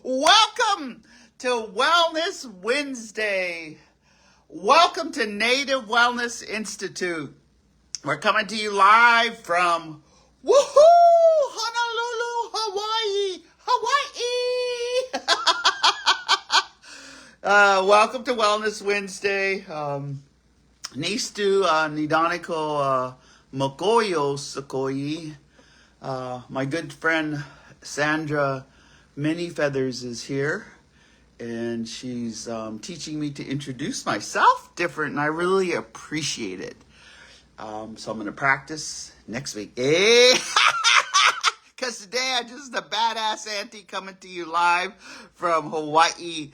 Welcome to Wellness Wednesday. Welcome to Native Wellness Institute. We're coming to you live from Honolulu, Hawaii. Welcome to Wellness Wednesday. Nistu Nidaniko Mokoyo Sakoi. My good friend Sandra Many Feathers is here, and she's teaching me to introduce myself different, and I really appreciate it. So I'm going to practice next week. Because today I'm just a badass auntie coming to you live from Hawaii.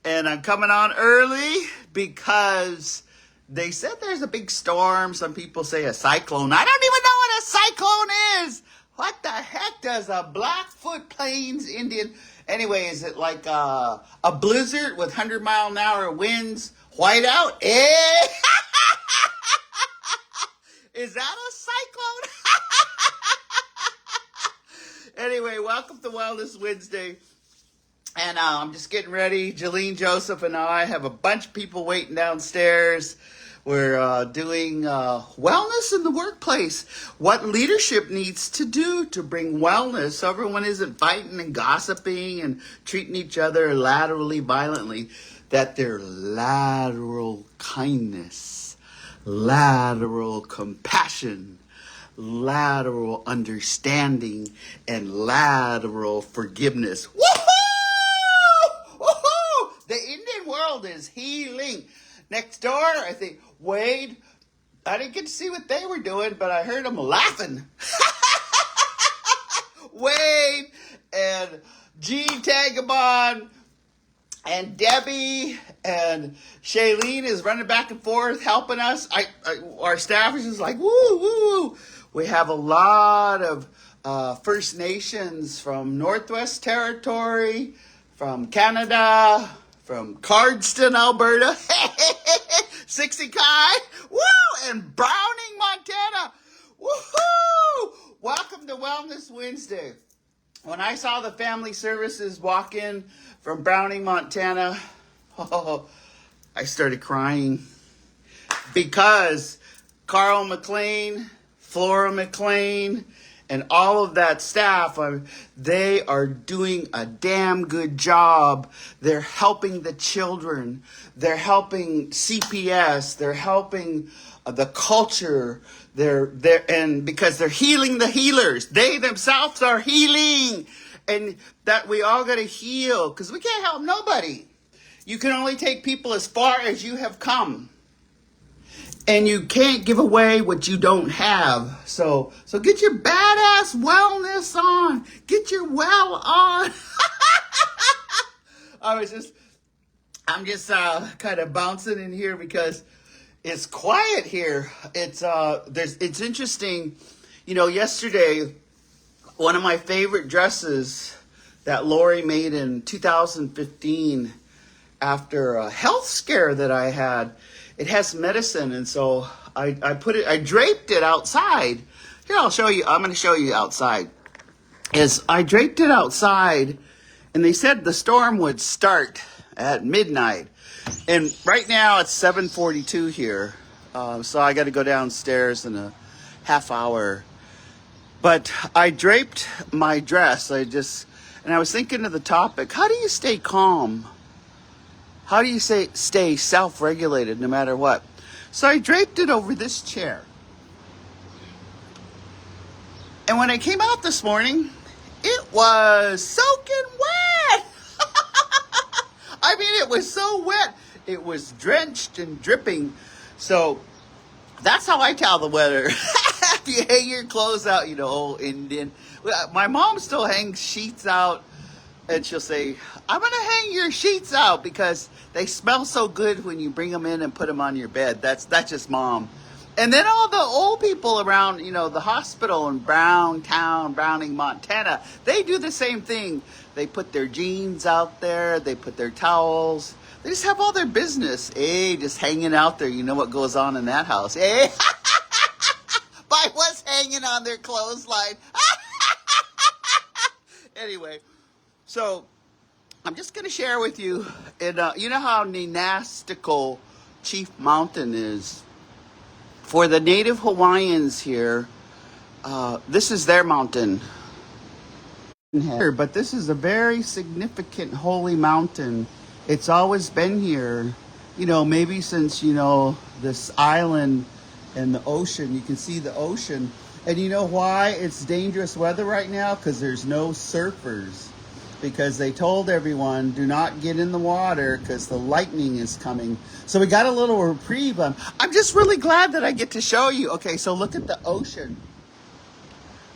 And I'm coming on early because they said there's a big storm. Some people say a cyclone. I don't even know what a cyclone is. What the heck does a Blackfoot Plains Indian... Anyway, is it like a blizzard with 100-mile-an-hour winds? Whiteout? Is that a cyclone? Anyway, welcome to Wellness Wednesday. And I'm just getting ready. Jolene Joseph and I have a bunch of people waiting downstairs. We're doing wellness in the workplace. What leadership needs to do to bring wellness so everyone isn't fighting and gossiping and treating each other laterally, violently. That they're lateral kindness, lateral compassion, lateral understanding, and lateral forgiveness. Woohoo! Woohoo! The Indian world is healing. Next door, I think, Wade, I didn't get to see what they were doing, but I heard them laughing. Wade and Jean Tagabon and Debbie and Shailene is running back and forth helping us. Our staff is just like, woo, woo. We have a lot of First Nations from Northwest Territory, from Canada, from Cardston, Alberta, 60 Kai, woo, and Browning, Montana, woohoo! Welcome to Wellness Wednesday. When I saw the family services walk in from Browning, Montana, I started crying because Carl McLean, Flora McLean, and all of that staff, they are doing a damn good job. They're helping the children. They're helping CPS. They're helping the culture. And because they're healing the healers. They themselves are healing. And that we all got to heal because we can't help nobody. You can only take people as far as you have come. And you can't give away what you don't have. So get your badass wellness on. Get your well on. I'm just kind of bouncing in here because it's quiet here. It's interesting. You know, yesterday, one of my favorite dresses that Lori made in 2015 after a health scare that I had, it has medicine, and so I draped it outside. Here, I'll show you. I'm going to show you outside. I draped it outside, and they said the storm would start at midnight. And right now it's 7:42 here, so I got to go downstairs in a half hour. But I draped my dress. And I was thinking of the topic. How do you stay calm? How do you stay self-regulated no matter what? So I draped it over this chair. And when I came out this morning, it was soaking wet. I mean, it was so wet. It was drenched and dripping. So that's how I tell the weather. You hang your clothes out, old Indian. My mom still hangs sheets out. And she'll say, I'm going to hang your sheets out because they smell so good when you bring them in and put them on your bed. That's just mom. And then all the old people around, the hospital in Browning, Montana, they do the same thing. They put their jeans out there. They put their towels. They just have all their business. Just hanging out there. You know what goes on in that house. By what's hanging on their clothesline. Anyway. So I'm just going to share with you, and you know how Nenastical Chief Mountain is. For the native Hawaiians here, this is their mountain. But this is a very significant holy mountain. It's always been here, maybe since, this island and the ocean. You can see the ocean. And you know why it's dangerous weather right now? Because there's no surfers. Because they told everyone, do not get in the water because the lightning is coming. So we got a little reprieve. I'm just really glad that I get to show you. Okay, so look at the ocean.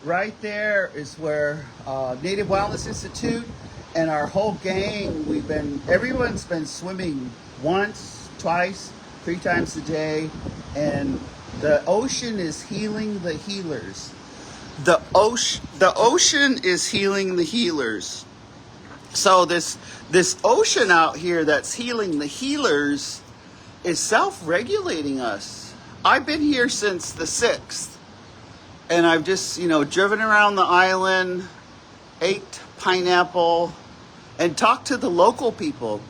Right there is where Native Wellness Institute and our whole gang, everyone's been swimming once, twice, 3 times a day, and the ocean is healing the healers. The ocean is healing the healers. So this ocean out here that's healing the healers is self-regulating us. I've been here since the 6th. And I've just, driven around the island, ate pineapple, and talked to the local people.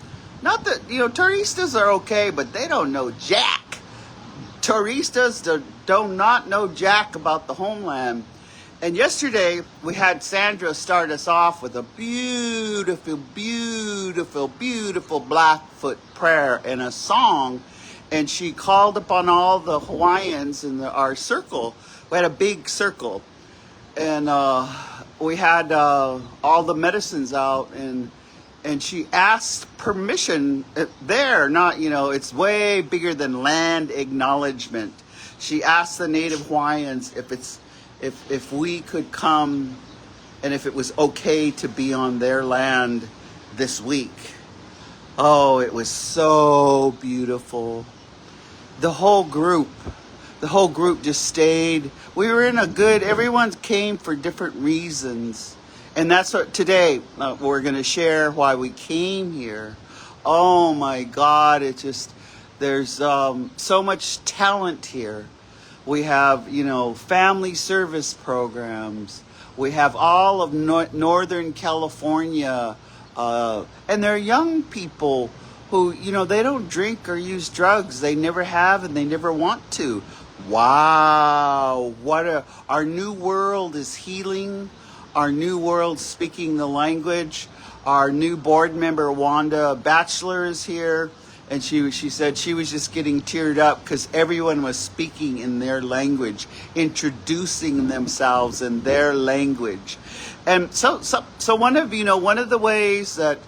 Not that, touristas are okay, but they don't know jack. Touristas do not know jack about the homeland. And yesterday, we had Sandra start us off with a beautiful, beautiful, beautiful Blackfoot prayer and a song. And she called upon all the Hawaiians in our circle. We had a big circle, and we had all the medicines out, and she asked permission there. Not, it's way bigger than land acknowledgement. She asked the native Hawaiians if we could come, and if it was okay to be on their land this week. Oh, it was so beautiful. The whole group just stayed. We were in everyone came for different reasons. And that's what today we're going to share why we came here. Oh my God, there's so much talent here. We have, family service programs. We have all of Northern California. And they're young people who, they don't drink or use drugs. They never have and they never want to. Wow, our new world is healing. Our new world speaking the language. Our new board member, Wanda Bachelor, is here. And she said she was just getting teared up because everyone was speaking in their language, introducing themselves in their language. And so one of the ways that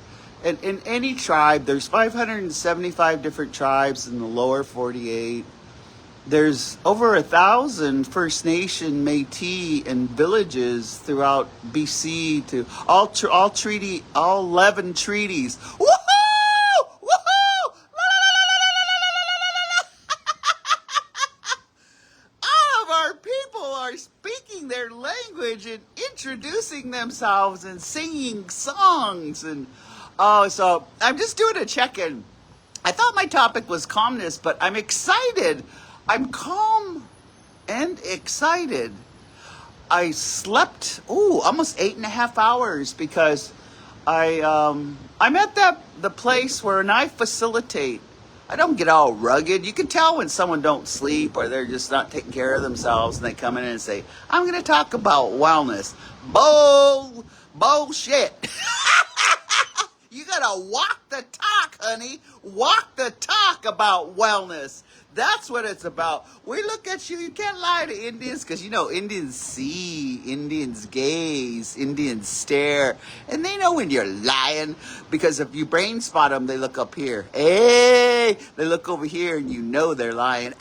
in any tribe, there's 575 different tribes in the lower 48. There's over 1,000 First Nation, Métis, and villages throughout BC to all 11 treaties. Woohoo! Woohoo! All of our people are speaking their language and introducing themselves and singing songs. And so I'm just doing a check-in. I thought my topic was calmness, but I'm excited. I'm calm and excited. I slept almost 8.5 hours because I'm at the place where I facilitate. I don't get all rugged. You can tell when someone don't sleep or they're just not taking care of themselves, and they come in and say, "I'm going to talk about wellness." Bullshit. You gotta walk the talk, honey. Walk the talk about wellness. That's what it's about. We look at you. You can't lie to Indians because, Indians see, Indians gaze, Indians stare. And they know when you're lying because if you brain spot them, they look up here. Hey, they look over here and you know they're lying.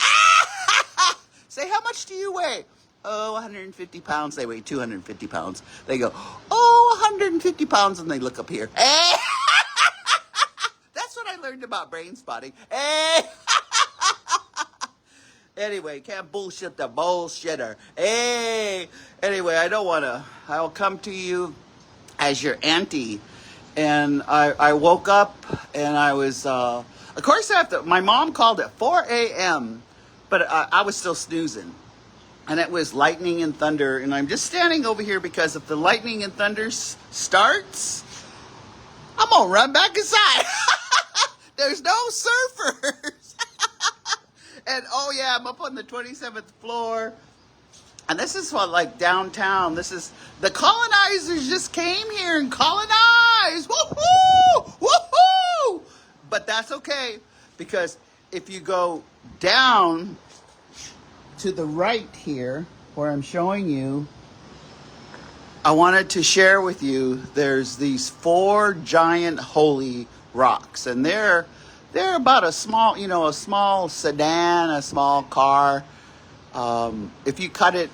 Say, how much do you weigh? Oh, 150 pounds. They weigh 250 pounds. They go, 150 pounds, and they look up here. Hey! That's what I learned about brain spotting. Hey! Anyway, can't bullshit the bullshitter. Hey! Anyway, I'll come to you as your auntie. And I woke up and I was, of course my mom called at 4 a.m., but I was still snoozing. And it was lightning and thunder. And I'm just standing over here because if the lightning and thunder starts, I'm gonna run back inside. There's no surfers. And oh yeah, I'm up on the 27th floor. And this is what, like, downtown. This is, the colonizers just came here and colonized. Woohoo! Woohoo! But that's okay, because if you go down to the right here, where I'm showing you, I wanted to share with you, there's these 4 giant holy rocks. And they're about a small, a small sedan, a small car. If you cut it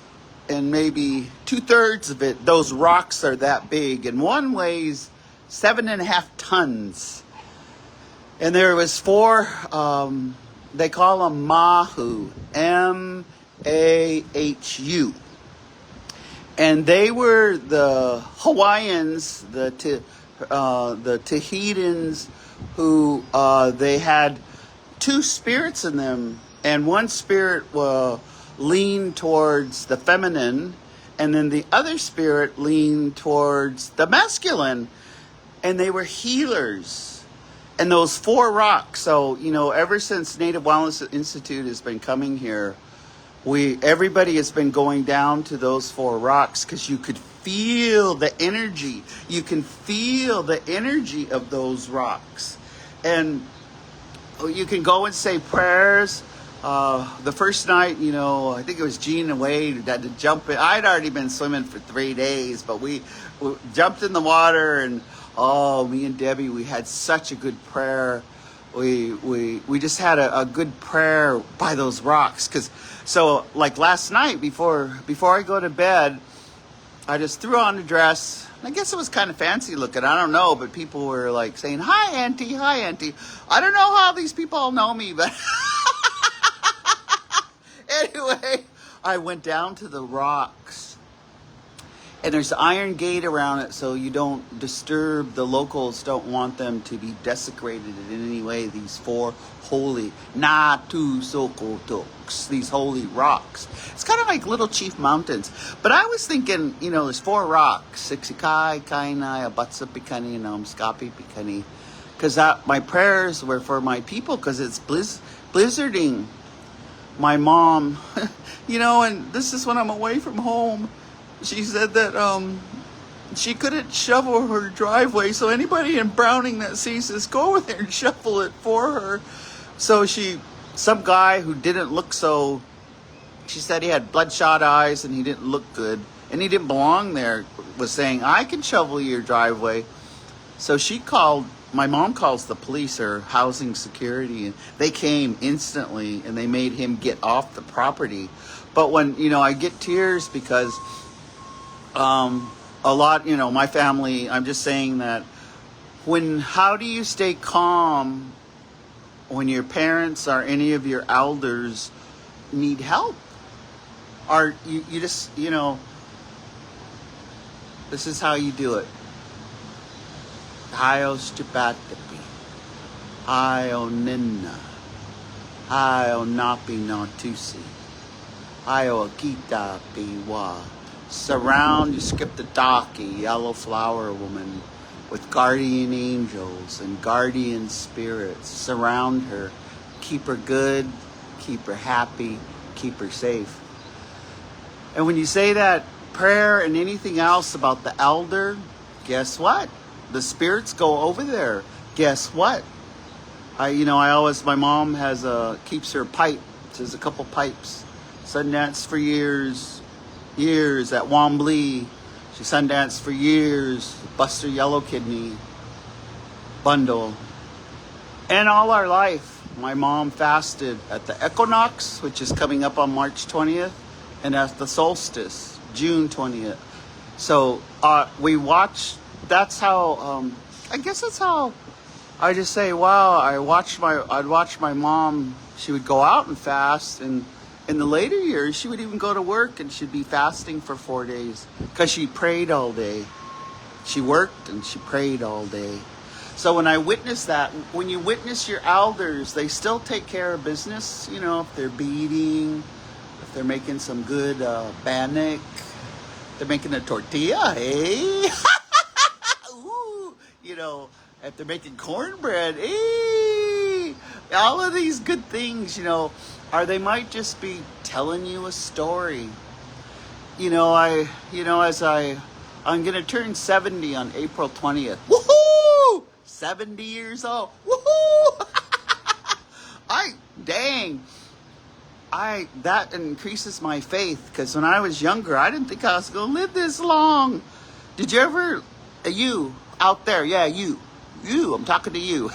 and maybe 2/3 of it, those rocks are that big, and one weighs 7.5 tons. And there was 4, they call them Mahu, M-A-H-U. And they were the Hawaiians, the Tahitians, who they had 2 spirits in them, and one spirit leaned towards the feminine, and then the other spirit leaned towards the masculine, and they were healers. And those 4 rocks, so ever since Native Wellness Institute has been coming here, everybody has been going down to those 4 rocks, because you could feel the energy. You can feel the energy of those rocks. And you can go and say prayers. The first night, I think it was Gene and Wade who had to jump in. I'd already been swimming for 3 days, but we jumped in the water, and me and Debbie, we had such a good prayer. We just had a good prayer by those rocks. So like last night, before I go to bed, I just threw on a dress. I guess it was kind of fancy looking. I don't know, but people were like saying, "Hi, Auntie. Hi, Auntie." I don't know how these people all know me, but anyway, I went down to the rocks, and there's an iron gate around it, so you don't disturb. The locals don't want them to be desecrated in any way. These 4 holy Natu Sokotoks, these holy rocks. It's kind of like Little Chief Mountains. But I was thinking, there's 4 rocks: Siksikai, Kainai, Abatsa Pikani, and Omskapi Pikani. Because my prayers were for my people, because it's blizzarding. My mom, and this is when I'm away from home, she said that she couldn't shovel her driveway, so anybody in Browning that sees this, go over there and shovel it for her. So some guy who didn't look so, she said he had bloodshot eyes and he didn't look good and he didn't belong there, was saying, "I can shovel your driveway." So my mom calls the police, or housing security, and they came instantly and they made him get off the property. But when, I get tears because a lot, my family, I'm just saying that how do you stay calm when your parents or any of your elders need help? Or you just, this is how you do it. Hayo stupatapi, hayo nina, hayo napi no tusi, hayo akita piwa. Surround, you skip the daki, yellow flower woman, with guardian angels and guardian spirits. Surround her, keep her good, keep her happy, keep her safe. And when you say that prayer and anything else about the elder, guess what? The spirits go over there. Guess what? My mom keeps her pipe. There's a couple pipes. Sundanced for years at Wombly. She sundanced for years. Buster Yellow Kidney bundle. And all our life, my mom fasted at the equinox, which is coming up on March 20th, and at the solstice, June 20th. So we watch. That's how. I guess that's how. I just say, wow. I'd watch my mom. She would go out and fast, and in the later years, she would even go to work and she'd be fasting for 4 days because she prayed all day. She worked and she prayed all day. So when I witness that, when you witness your elders, they still take care of business. If they're beading, if they're making some good bannock, they're making a tortilla, hey? Ooh, if they're making cornbread, eh, all of these good things, or they might just be telling you a story. I'm gonna turn 70 on April 20th. Woohoo! 70 years old. Woohoo! Dang. That increases my faith, because when I was younger, I didn't think I was gonna live this long. Did you ever, you out there, yeah, you, I'm talking to you.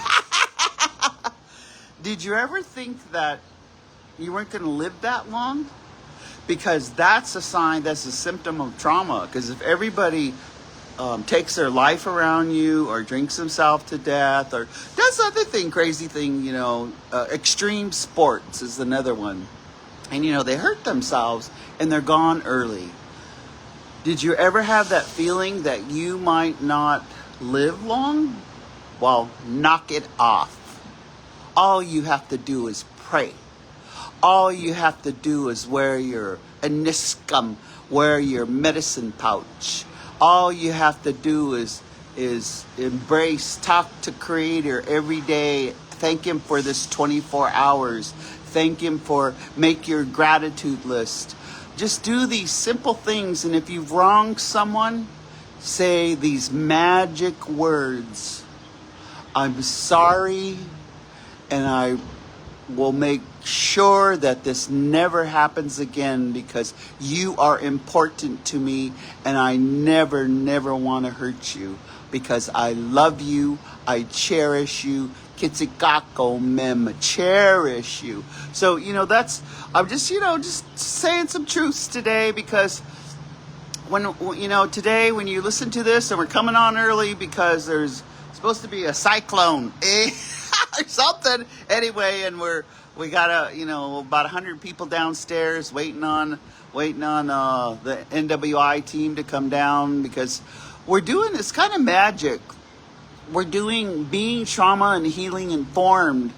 Did you ever think that you weren't gonna live that long? Because that's a sign, that's a symptom of trauma. Because if everybody takes their life around you, or drinks themselves to death, or does other crazy thing, extreme sports is another one. And, they hurt themselves and they're gone early. Did you ever have that feeling that you might not live long? Well, knock it off. All you have to do is pray. All you have to do is wear your aniscum, wear your medicine pouch. All you have to do is embrace, talk to Creator every day. Thank Him for this 24 hours. Thank Him make your gratitude list. Just do these simple things. And if you've wronged someone, say these magic words. I'm sorry, and I will make sure that this never happens again, because you are important to me, and I never want to hurt you, because I love you, I cherish you, Kitsikako mem, cherish you. So, I'm just saying some truths today, because today when you listen to this, and we're coming on early because there's supposed to be a cyclone, or something. Anyway, and we got about 100 people downstairs waiting on the NWI team to come down, because we're doing this kind of magic. We're doing Being Trauma and Healing Informed.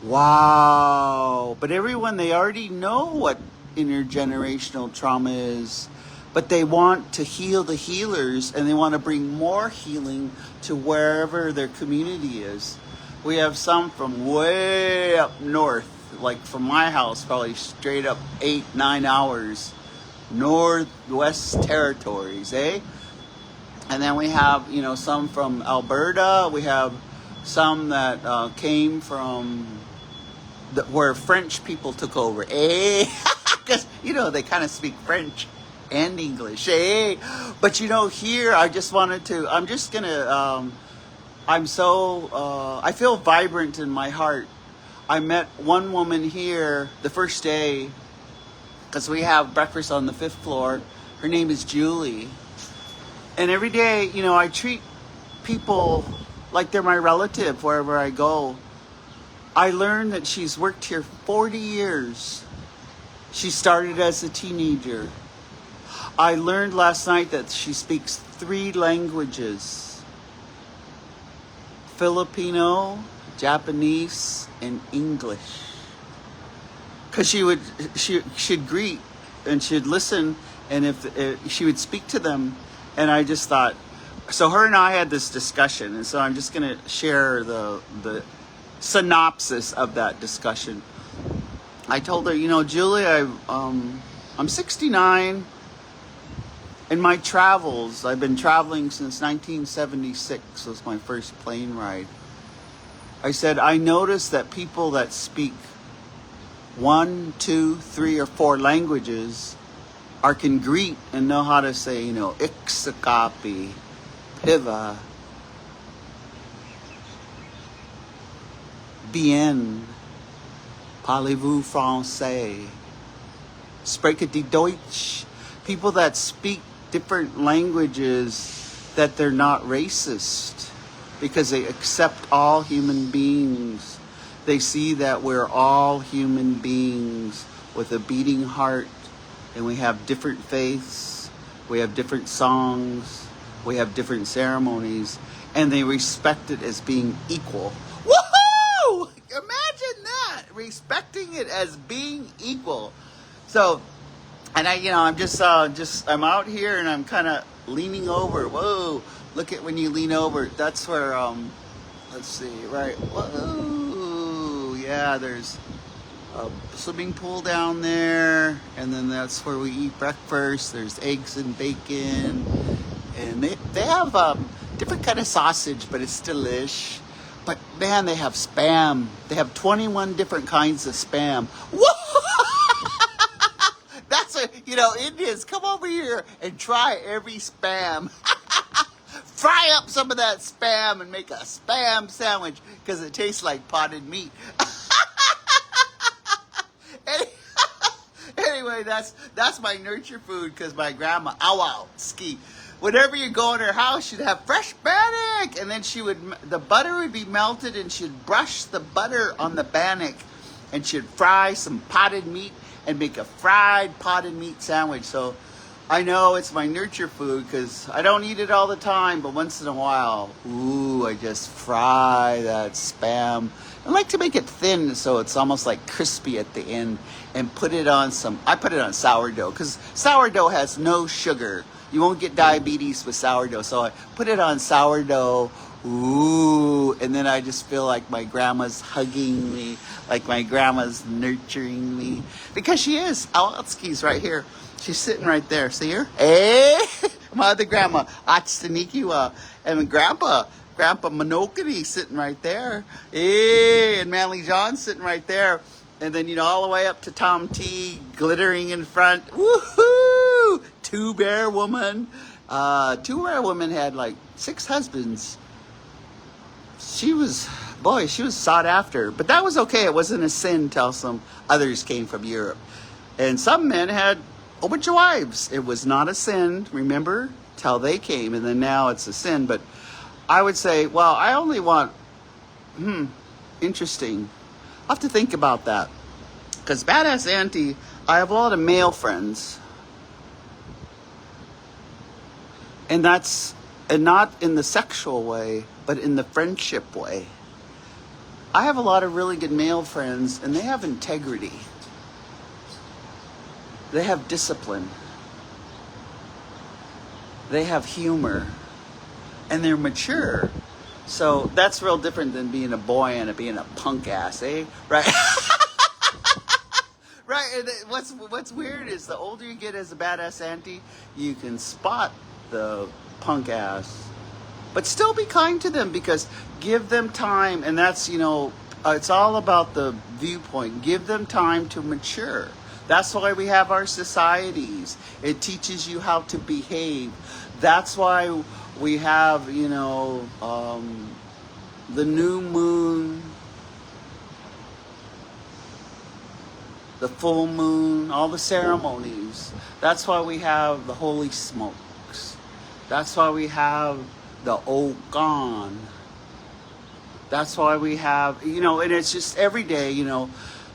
Wow. But everyone, they already know what intergenerational trauma is, but they want to heal the healers, and they want to bring more healing to wherever their community is. We have some from way up north, like from my house, probably straight up 8-9 hours, Northwest Territories, eh? And then we have, some from Alberta. We have some that came from where French people took over, eh? Because, they kind of speak French and English, eh? But, here, I just wanted to, I'm just going to, I feel vibrant in my heart. I met one woman here the first day, because we have breakfast on the 5th floor. Her name is Julie. And every day, I treat people like they're my relative wherever I go. I learned that she's worked here 40 years. She started as a teenager. I learned last night that she speaks 3 languages: Filipino, Japanese, and English. Because she'd greet and she'd listen, and if she would speak to them. And I just thought, so her and I had this discussion, and so I'm just going to share the synopsis of that discussion. I told her, Julie, I'm 69. In my travels, I've been traveling since 1976, was my first plane ride. I said, I noticed that people that speak 1, 2, 3, or 4 languages can greet and know how to say, Ixakapi, Piva, Bien, Parlez-vous français, Spreche die Deutsch. People that speak different languages, that they're not racist, because they accept all human beings. They see that we're all human beings with a beating heart, and we have different faiths, we have different songs, we have different ceremonies, and they respect it as being equal. Woohoo! Imagine that! Respecting it as being equal. So, and I'm out here and I'm kind of leaning over. Whoa! Look at when you lean over. That's where let's see, right. Whoa, yeah, there's a swimming pool down there, and then that's where we eat breakfast. There's eggs and bacon, and they have different kind of sausage, but it's delish. But man, they have spam. They have 21 different kinds of spam. Whoa! That's Indians, come over here and try every spam. Fry up some of that spam and make a spam sandwich because it tastes like potted meat. Anyway, that's my nurture food because my grandma, ski. Whenever you go in her house, she'd have fresh bannock, and then the butter would be melted, and she'd brush the butter on the bannock, and she'd fry some potted meat and make a fried potted meat sandwich. So I know it's my nurture food because I don't eat it all the time, but once in a while, I just fry that spam. I like to make it thin so it's almost like crispy at the end, and I put it on sourdough because sourdough has no sugar. You won't get diabetes with sourdough. So I put it on sourdough. And then I just feel like my grandma's hugging me, like my grandma's nurturing me. Because she is. Awalski's right here. She's sitting right there. See her? Hey! My other grandma, Achstanikiwa. And Grandpa Monokini sitting right there. Hey! And Manly John sitting right there. And then, all the way up to Tom T, glittering in front. Woohoo! Two Bear Woman. Two Bear Woman had like 6 husbands. She was sought after. But that was okay. It wasn't a sin till some others came from Europe. And some men had a bunch of wives. It was not a sin, remember? Till they came. And then now it's a sin. But I would say, well, I only want, interesting. I'll have to think about that. Because Badass Auntie, I have a lot of male friends. And not in the sexual way, but in the friendship way. I have a lot of really good male friends, and they have integrity. They have discipline. They have humor. And they're mature. So that's real different than being a boy and being a punk ass, eh? Right? Right. And what's weird is the older you get as a badass auntie, you can spot the punk ass, but still be kind to them because give them time. And that's, it's all about the viewpoint. Give them time to mature. That's why we have our societies. It teaches you how to behave. That's why we have, the new moon, the full moon, all the ceremonies. That's why we have the holy smokes. That's why we have the Okan. That's why we have, and it's just every day,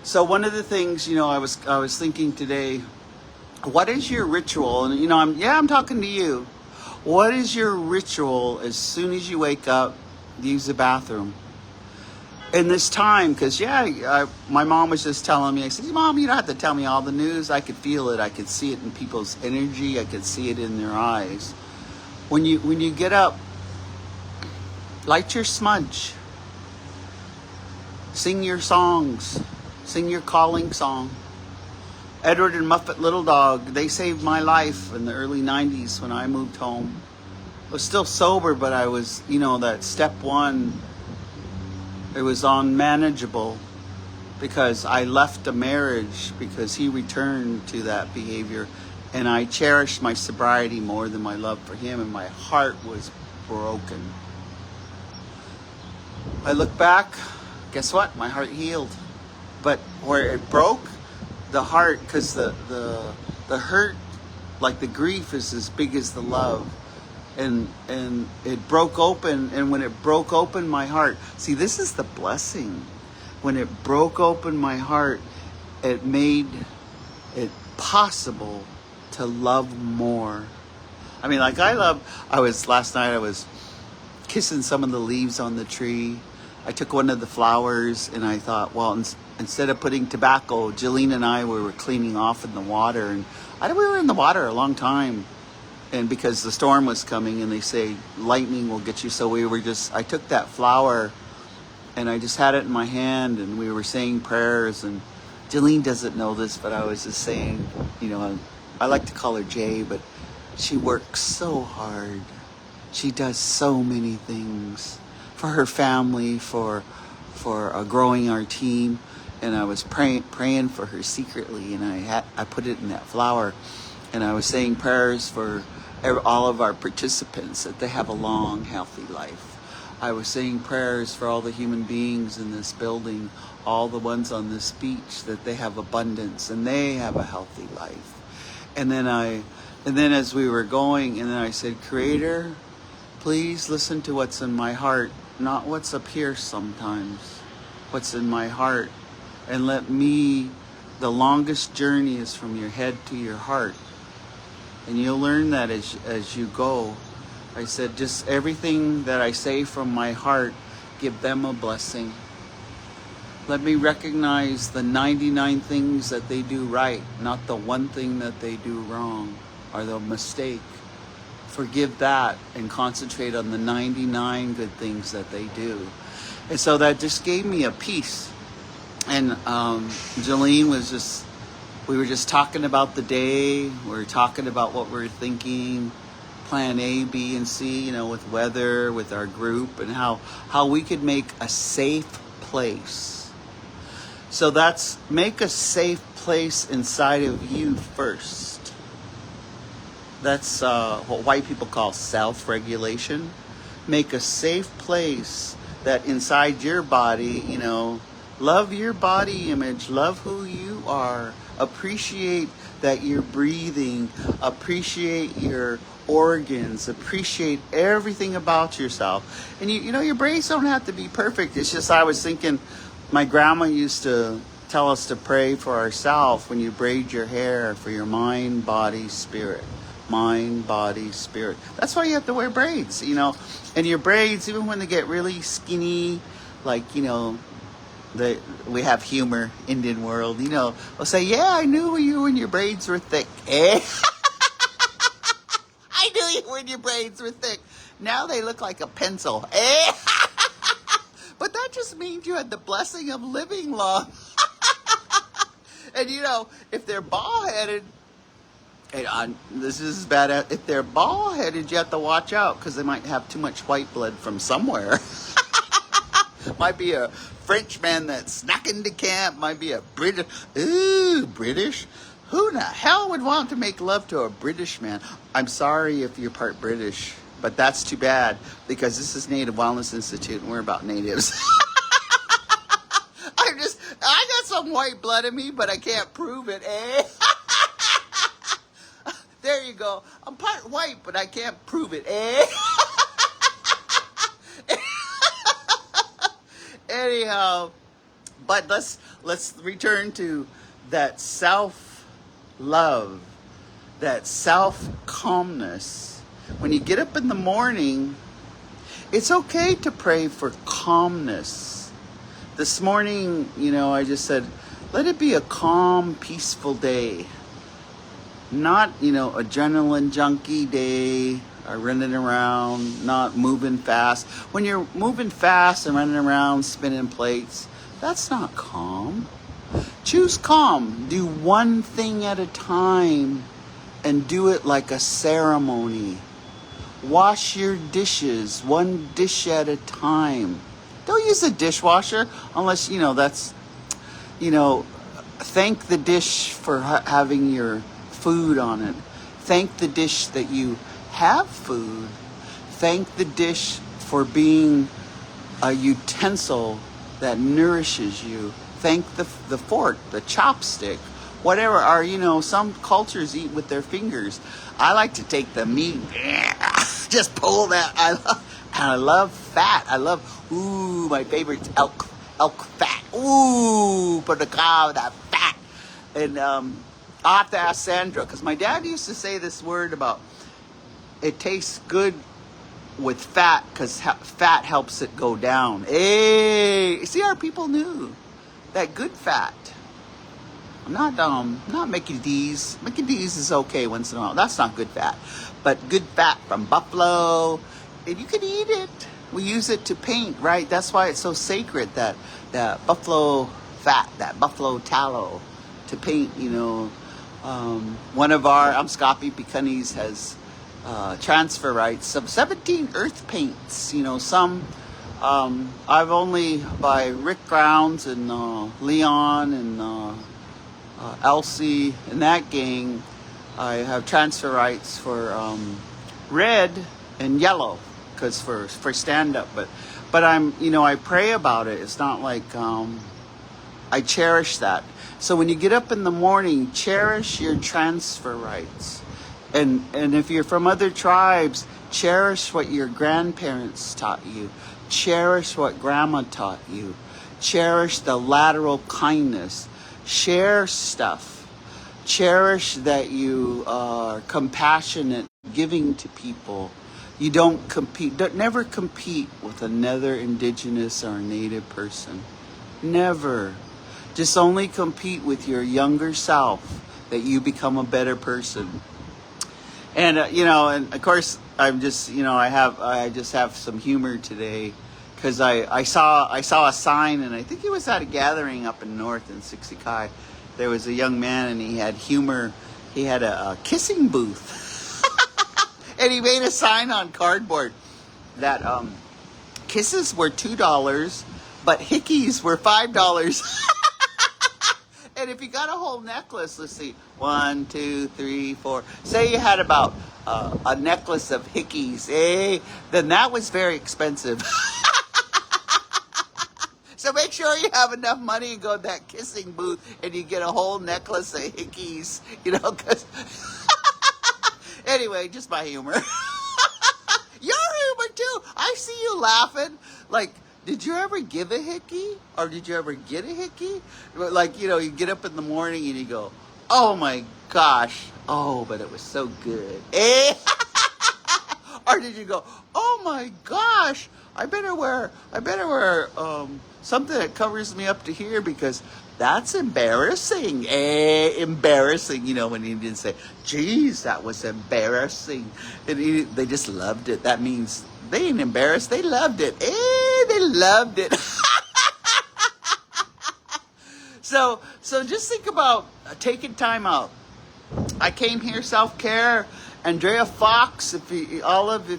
So one of the things, I was thinking today, what is your ritual? And, I'm talking to you. What is your ritual as soon as you wake up, use the bathroom? In this time, because, my mom was just telling me, I said, Mom, you don't have to tell me all the news. I could feel it. I could see it in people's energy. I could see it in their eyes. When you get up, light your smudge. Sing your songs. Sing your calling song. Edward and Muffet Little Dog, they saved my life in the early 90s when I moved home. I was still sober, but I was, that step 1, it was unmanageable because I left a marriage because he returned to that behavior, and I cherished my sobriety more than my love for him, and my heart was broken. I look back, guess what? My heart healed. But where it broke, the heart, because the hurt, like the grief, is as big as the love, and it broke open. And when it broke open my heart, see, this is the blessing. When it broke open my heart, it made it possible to love more. I mean, like last night I was kissing some of the leaves on the tree. I took one of the flowers and I thought, well, instead of putting tobacco, Jillian and I, we were cleaning off in the water, and we were in the water a long time. and because the storm was coming, and they say lightning will get you. So I took that flower and I just had it in my hand, and we were saying prayers. And Jolene doesn't know this, but I was just saying, I like to call her Jay, but she works so hard. She does so many things for her family, for growing our team. And I was praying for her secretly, and I put it in that flower, and I was saying prayers for all of our participants, that they have a long, healthy life. I was saying prayers for all the human beings in this building, all the ones on this beach, that they have abundance and they have a healthy life. And then as we were going, and then I said, Creator, please listen to what's in my heart, not what's up here sometimes, what's in my heart. And let me, the longest journey is from your head to your heart. And you'll learn that as you go. I said, just everything that I say from my heart, give them a blessing. Let me recognize the 99 things that they do right, not the one thing that they do wrong or the mistake. Forgive that and concentrate on the 99 good things that they do. And so that just gave me a peace. And Jolene we were just talking about the day. We were talking about what we were thinking, plan A, B, and C, with weather, with our group, and how we could make a safe place. So that's make a safe place inside of you first. That's what white people call self-regulation. Make a safe place that inside your body, love your body image, love who you are, appreciate that you're breathing, appreciate your organs, appreciate everything about yourself. And your braids don't have to be perfect. It's just, I was thinking, my grandma used to tell us to pray for ourselves when you braid your hair, for your mind, body, spirit. Mind, body, spirit. That's why you have to wear braids, And your braids, even when they get really skinny, like, we have humor, Indian world, they'll say, yeah, I knew you when your braids were thick. Eh? I knew you when your braids were thick. Now they look like a pencil. Eh? But that just means you had the blessing of living long. And if they're bald-headed, and this is bad, if they're bald-headed, you have to watch out, because they might have too much white blood from somewhere. Might be a Frenchman that snuck into camp. Might be a British. Ooh, British? Who in the hell would want to make love to a British man? I'm sorry if you're part British, but that's too bad, because this is Native Wellness Institute and we're about natives. I got some white blood in me, but I can't prove it, eh? There you go. I'm part white, but I can't prove it, eh? Anyhow, but let's return to that self-love, that self-calmness. When you get up in the morning, it's okay to pray for calmness. This morning, I just said, let it be a calm, peaceful day. Not, adrenaline junkie day, or running around, not moving fast. When you're moving fast and running around, spinning plates, that's not calm. Choose calm. Do one thing at a time and do it like a ceremony. Wash your dishes, one dish at a time. Don't use a dishwasher unless, thank the dish for having your food on it. Thank the dish that you have food. Thank the dish for being a utensil that nourishes you. Thank the fork, the chopstick, whatever. Or, some cultures eat with their fingers. I like to take the meat, just pull that. I love fat. My favorite's elk fat. Ooh, for the cow, that fat. And I'll have to ask Sandra, because my dad used to say this word about it tastes good with fat because fat helps it go down. Hey, see, our people knew that good fat not Mickey D's. Mickey D's is okay once in a while. That's not good fat, but good fat from buffalo, and you can eat it. We use it to paint, right? That's why it's so sacred, that buffalo fat, that buffalo tallow, to paint. One of I'm Scoppy Picanis has transfer rights of 17 earth paints. Some I've only by Rick Grounds and Leon and Elsie and that gang. I have transfer rights for red and yellow, because for stand up. But I pray about it. It's not like I cherish that. So when you get up in the morning, cherish your transfer rights. And if you're from other tribes, cherish what your grandparents taught you. Cherish what grandma taught you. Cherish the lateral kindness. Share stuff. Cherish that you are compassionate, giving to people. You don't compete. Never compete with another indigenous or native person. Never. Just only compete with your younger self, that you become a better person. And and of course, I'm just I just have some humor today, because I saw a sign, and I think it was at a gathering up in north in Sixikai. There was a young man, and he had humor. He had a kissing booth, and he made a sign on cardboard that kisses were $2, but hickeys were $5. And if you got a whole necklace, let's see, 1, 2, 3, 4. Say you had about a necklace of hickeys, then that was very expensive. So make sure you have enough money and go to that kissing booth, and you get a whole necklace of hickeys, because... Anyway, just my humor. Your humor too. I see you laughing. Like, did you ever give a hickey? Or did you ever get a hickey? Like, you get up in the morning and you go, oh my gosh. Oh, but it was so good. Or did you go, oh my gosh, I better wear something that covers me up to here, because that's embarrassing. Embarrassing, when you didn't say, geez, that was embarrassing. And they just loved it. That means they ain't embarrassed. They loved it. They loved it. So just think about taking time out. I came here, self-care. Andrea Fox, if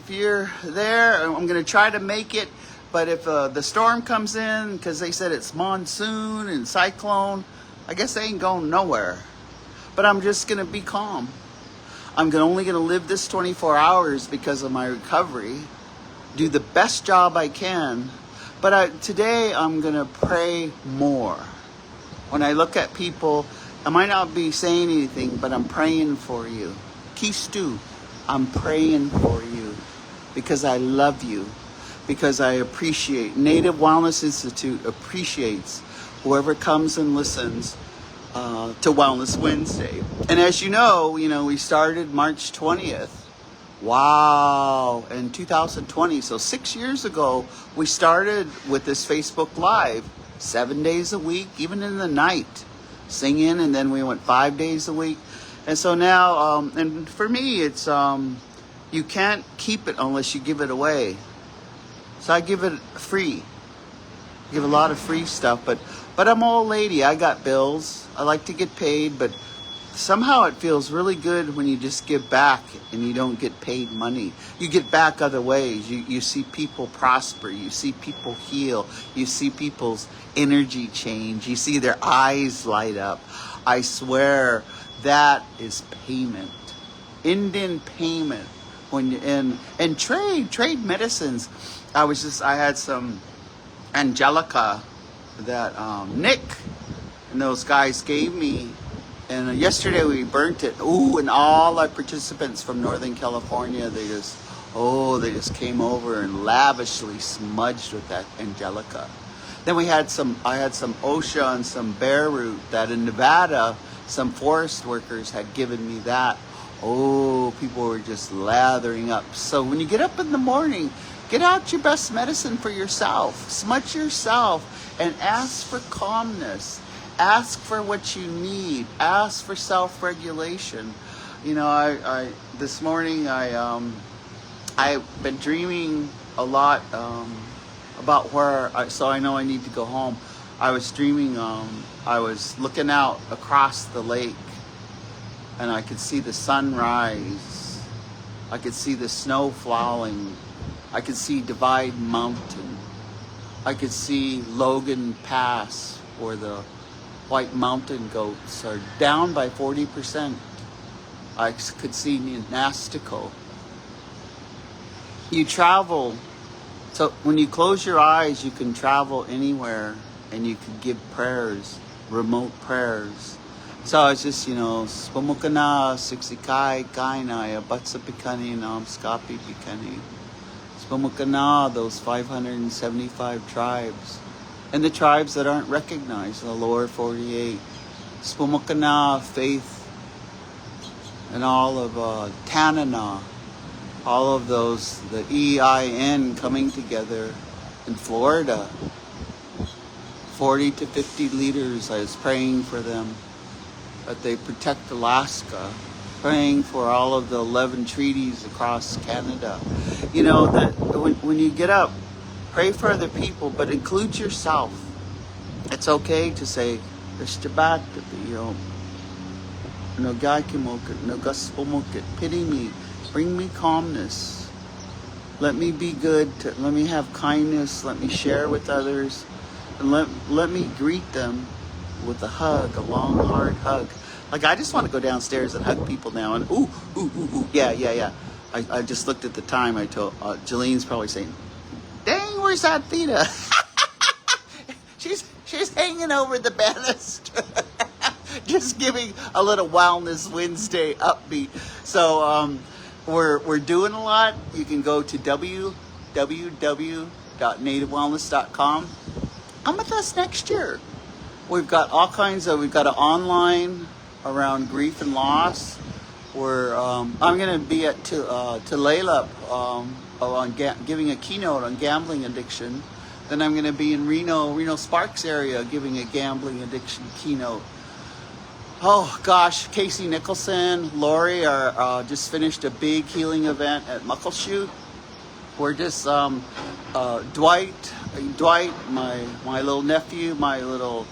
you're there, I'm going to try to make it. But if the storm comes in, because they said it's monsoon and cyclone, I guess they ain't going nowhere. But I'm just going to be calm. I'm only going to live this 24 hours because of my recovery. Do the best job I can. But today I'm going to pray more. When I look at people, I might not be saying anything, but I'm praying for you. Kistu, I'm praying for you because I love you, because I appreciate. Native Wellness Institute appreciates whoever comes and listens to Wellness Wednesday. And as you know, we started March 20th. Wow, in 2020, so 6 years ago, we started with this Facebook Live, 7 days a week, even in the night, singing, and then we went 5 days a week. And so now, and for me, it's, you can't keep it unless you give it away. So I give it free. I give a lot of free stuff, but I'm an old lady. I got bills. I like to get paid, but somehow it feels really good when you just give back and you don't get paid money. You get back other ways. You see people prosper. You see people heal. You see people's energy change. You see their eyes light up. I swear that is payment. Indian payment. And trade medicines. I had some Angelica that Nick and those guys gave me. And yesterday we burnt it. Ooh, and all our participants from Northern California, they just came over and lavishly smudged with that Angelica. Then I had some OSHA and some bear root that in Nevada, some forest workers had given me that. Oh, people were just lathering up. So when you get up in the morning, get out your best medicine for yourself. Smudge yourself and ask for calmness. Ask for what you need. Ask for self-regulation. You know, I this morning I've been dreaming a lot about so I know I need to go home. I was dreaming, I was looking out across the lake and I could see the sun rise. I could see the snow falling. I could see Divide Mountain. I could see Logan Pass, where the white mountain goats are down by 40%. I could see Nastico. You travel, so when you close your eyes, you can travel anywhere and you can give prayers, remote prayers. So I was just, Spumukana, Siksikai, Kainai, Abatsa Pikani, Namskapi Pikani. Spumukana, those 575 tribes. And the tribes that aren't recognized in the lower 48. Spumukana, Faith, and all of Tanana, all of those, the EIN coming together in Florida. 40 to 50 leaders, I was praying for them, that they protect Alaska, praying for all of the 11 treaties across Canada. You know, that when you get up, pray for other people, but include yourself. It's okay to say, pity me, bring me calmness. Let me be good, let me have kindness, let me share with others, and let me greet them with a hug, a long, hard hug. Like, I just want to go downstairs and hug people now, and ooh, yeah. I just looked at the time. I told, Jalene's probably saying, dang, where's that Theta? She's hanging over the banister. Just giving a little Wellness Wednesday upbeat. So we're doing a lot. You can go to www.nativewellness.com. Come with us next year. We've got all kinds of, we've got an online around grief and loss. I'm going to be at Tulalip giving a keynote on gambling addiction. Then I'm going to be in Reno Sparks area giving a gambling addiction keynote. Oh gosh, Casey Nicholson, Lori are just finished a big healing event at Muckleshoot. We're just Dwight, my little nephew, my little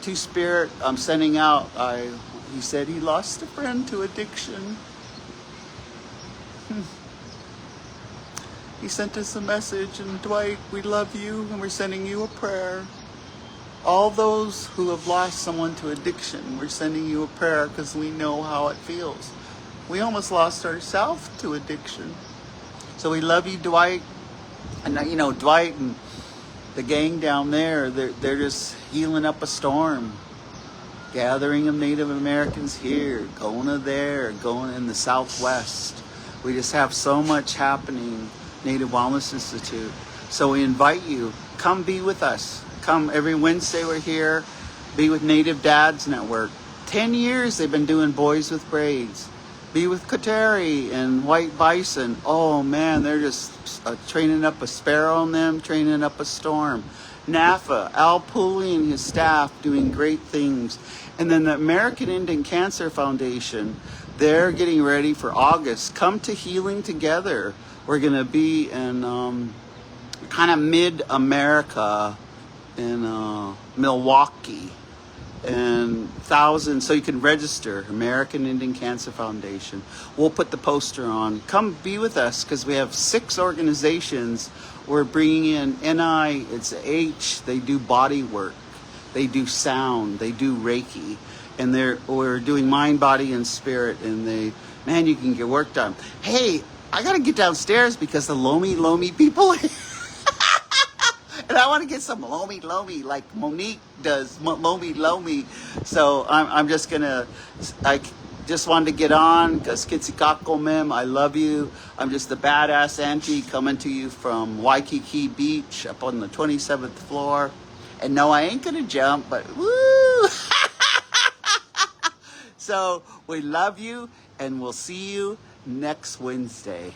two-spirit, I'm sending out. He said he lost a friend to addiction. He sent us a message, and Dwight, we love you, and we're sending you a prayer. All those who have lost someone to addiction, we're sending you a prayer because we know how it feels. We almost lost ourselves to addiction. So we love you, Dwight. And Dwight and the gang down there, they're just healing up a storm. Gathering of Native Americans here, going to there, going in the Southwest. We just have so much happening, Native Wellness Institute. So we invite you, come be with us. Come every Wednesday, we're here. Be with Native Dads Network. 10 years they've been doing Boys with Braids. Be with Kateri and White Bison. Oh man, they're just training up a sparrow in them, training up a storm. NAFA, Al Pooley and his staff doing great things. And then the American Indian Cancer Foundation, they're getting ready for August. Come to Healing Together. We're going to be in kind of mid-America in Milwaukee. And thousands, so you can register, American Indian Cancer Foundation. We'll put the poster on. Come be with us because we have 6 organizations. We're bringing in NI, it's H, they do body work, they do sound, they do Reiki, and we're doing mind, body, and spirit, and man, you can get work done. Hey, I gotta get downstairs because the Lomi people, and I want to get some Lomi like Monique does, Lomi. So I'm just gonna, I just wanted to get on because Kitsikako Mem, I love you. I'm just the badass auntie coming to you from Waikiki Beach up on the 27th floor. And no, I ain't gonna jump, but woo! So we love you and we'll see you next Wednesday.